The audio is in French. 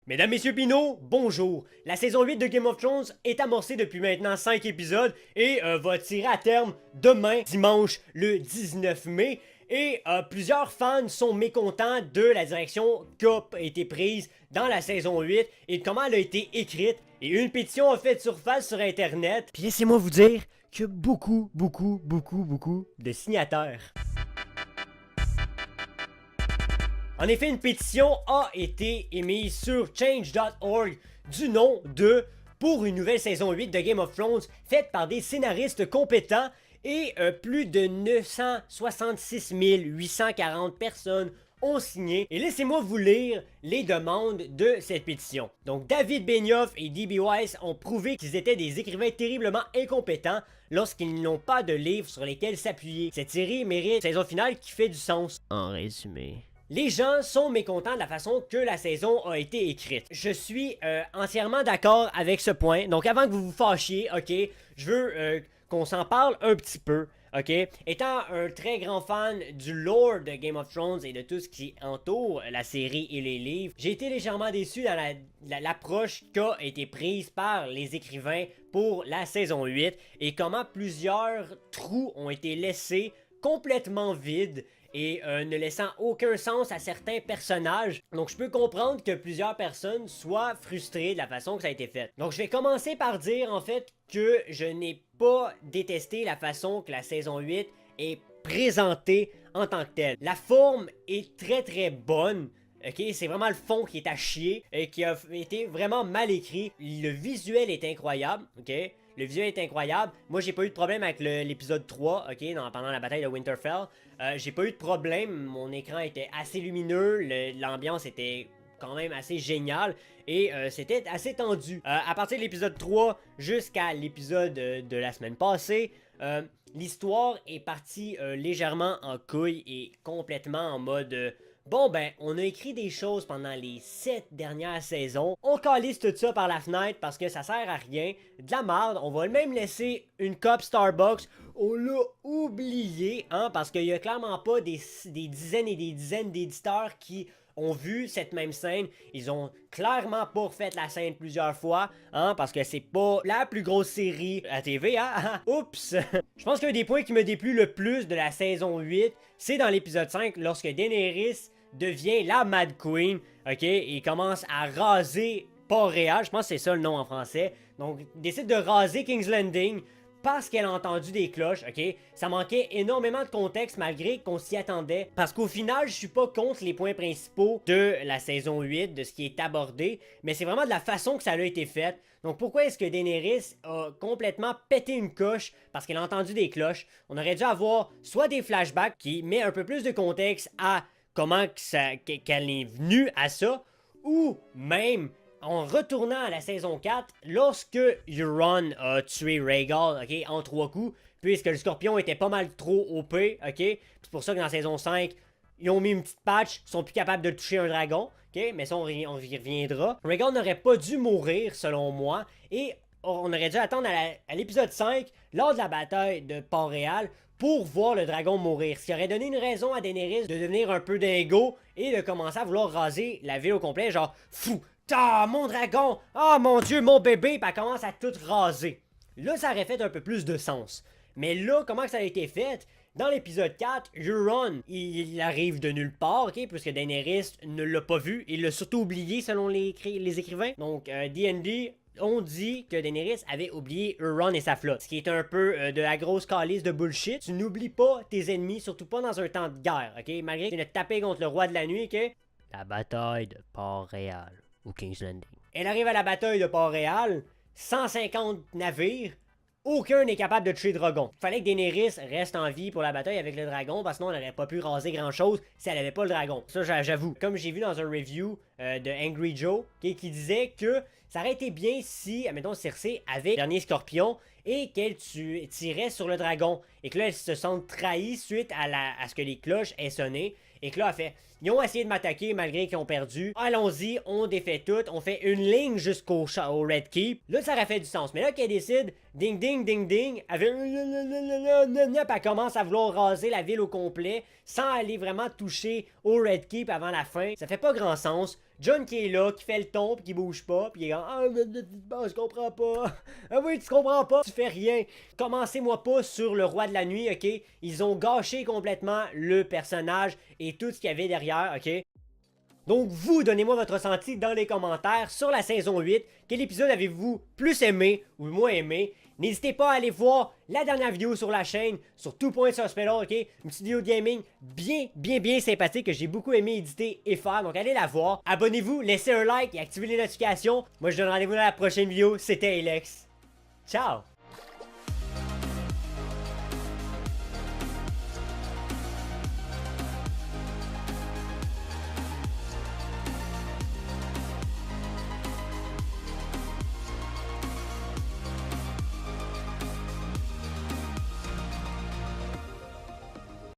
Mesdames, Messieurs Pinot, bonjour! La saison 8 de Game of Thrones est amorcée depuis maintenant 5 épisodes et va tirer à terme demain, dimanche, le 19 mai. Et plusieurs fans sont mécontents de la direction qui a été prise dans la saison 8 et de comment elle a été écrite. Et une pétition a fait surface sur Internet. Puis laissez-moi vous dire qu'il y a beaucoup de signataires. En effet, une pétition a été émise sur change.org du nom de pour une nouvelle saison 8 de Game of Thrones faite par des scénaristes compétents et plus de 966 840 personnes ont signé. Et laissez-moi vous lire les demandes de cette pétition. Donc David Benioff et D.B. Weiss ont prouvé qu'ils étaient des écrivains terriblement incompétents lorsqu'ils n'ont pas de livres sur lesquels s'appuyer. Cette série mérite une saison finale qui fait du sens. En résumé. Les gens sont mécontents de la façon que la saison a été écrite. Je suis entièrement d'accord avec ce point. Donc avant que vous vous fâchiez, ok, je veux qu'on s'en parle un petit peu. Ok, étant un très grand fan du lore de Game of Thrones et de tout ce qui entoure la série et les livres, j'ai été légèrement déçu dans l'approche qui a été prise par les écrivains pour la saison 8 et comment plusieurs trous ont été laissés complètement vides et ne laissant aucun sens à certains personnages. Donc je peux comprendre que plusieurs personnes soient frustrées de la façon que ça a été fait. Donc je vais commencer par dire en fait que je n'ai pas détesté la façon que la saison 8 est présentée en tant que telle. La forme est très bonne. Ok, c'est vraiment le fond qui est à chier et qui a été vraiment mal écrit. Le visuel est incroyable, ok? Le visuel est incroyable. Moi, j'ai pas eu de problème avec l'épisode 3, ok, pendant la bataille de Winterfell. J'ai pas eu de problème. Mon écran était assez lumineux. L'ambiance était quand même assez géniale. Et c'était assez tendu. À partir de l'épisode 3 jusqu'à l'épisode de la semaine passée, l'histoire est partie légèrement en couille et complètement en mode... Bon ben, on a écrit des choses pendant les 7 dernières saisons. On calisse tout ça par la fenêtre parce que ça sert à rien. De la merde, on va même laisser une cup Starbucks. On l'a oublié, hein, parce qu'il y a clairement pas des dizaines et des dizaines d'éditeurs qui ont vu cette même scène. Ils ont clairement pas refait la scène plusieurs fois, hein, parce que c'est pas la plus grosse série à TV, hein. Oups! Je pense qu'un des points qui me déplut le plus de la saison 8, c'est dans l'épisode 5, lorsque Daenerys devient la Mad Queen, ok, et commence à raser Port-Réal, je pense que c'est ça le nom en français, donc décide de raser King's Landing parce qu'elle a entendu des cloches, ok, ça manquait énormément de contexte malgré qu'on s'y attendait, parce qu'au final, je suis pas contre les points principaux de la saison 8, de ce qui est abordé, mais c'est vraiment de la façon que ça a été fait. Donc pourquoi est-ce que Daenerys a complètement pété une coche parce qu'elle a entendu des cloches? On aurait dû avoir soit des flashbacks qui met un peu plus de contexte à comment qu'elle est venue à ça, ou même en retournant à la saison 4, lorsque Euron a tué Rhaegal, ok, en 3 coups, puisque le scorpion était pas mal trop OP, ok, c'est pour ça que dans la saison 5, ils ont mis une petite patch, ils sont plus capables de toucher un dragon, ok, mais ça on y reviendra. Rhaegal n'aurait pas dû mourir selon moi, et on aurait dû attendre à l'épisode 5, lors de la bataille de Port-Réal, pour voir le dragon mourir. Ce qui aurait donné une raison à Daenerys de devenir un peu dingo et de commencer à vouloir raser la ville au complet, genre fou. Ah, mon dragon! Ah, mon dieu, mon bébé! Puis elle commence à tout raser. Là, ça aurait fait un peu plus de sens. Mais là, comment ça a été fait? Dans l'épisode 4, Euron, il arrive de nulle part, ok? Puisque Daenerys ne l'a pas vu. Il l'a surtout oublié, selon les écrivains. Donc, D&D... on dit que Daenerys avait oublié Euron et sa flotte, ce qui est un peu de la grosse calice de bullshit. Tu n'oublies pas tes ennemis, surtout pas dans un temps de guerre, ok? Malgré que tu ne tapé contre le roi de la nuit, ok? La bataille de Port-Réal, ou King's Landing. Elle arrive à la bataille de Port-Réal, 150 navires, aucun n'est capable de tuer Drogon. Fallait que Daenerys reste en vie pour la bataille avec le dragon, parce que sinon elle n'aurait pas pu raser grand chose si elle avait pas le dragon. Ça, j'avoue. Comme j'ai vu dans un review de Angry Joe, qui disait que ça aurait été bien si, admettons, Cersei avait le dernier scorpion et qu'elle tirait sur le dragon. Et que là, elle se sent trahie suite à ce que les cloches aient sonné. Et que là, elle fait, ils ont essayé de m'attaquer malgré qu'ils ont perdu. Allons-y, on défait tout. On fait une ligne jusqu'au Red Keep. Là, ça aurait fait du sens. Mais là, qu'elle décide, ding, ding, ding, ding, elle commence à vouloir raser la ville au complet sans aller vraiment toucher au Red Keep avant la fin. Ça fait pas grand sens. John qui est là, qui fait le ton, puis qui bouge pas, puis il est comme ah, je comprends pas. Ah oui, tu comprends pas, tu fais rien. Commencez-moi pas sur le roi de la nuit, ok? Ils ont gâché complètement le personnage et tout ce qu'il y avait derrière, ok? Donc vous, donnez-moi votre ressenti dans les commentaires sur la saison 8. Quel épisode avez-vous plus aimé ou moins aimé? N'hésitez pas à aller voir la dernière vidéo sur la chaîne, sur Two Points Hospital, ok? Une petite vidéo de gaming bien sympathique que j'ai beaucoup aimé éditer et faire, donc allez la voir. Abonnez-vous, laissez un like et activez les notifications. Moi je donne rendez-vous dans la prochaine vidéo, c'était Alex. Ciao!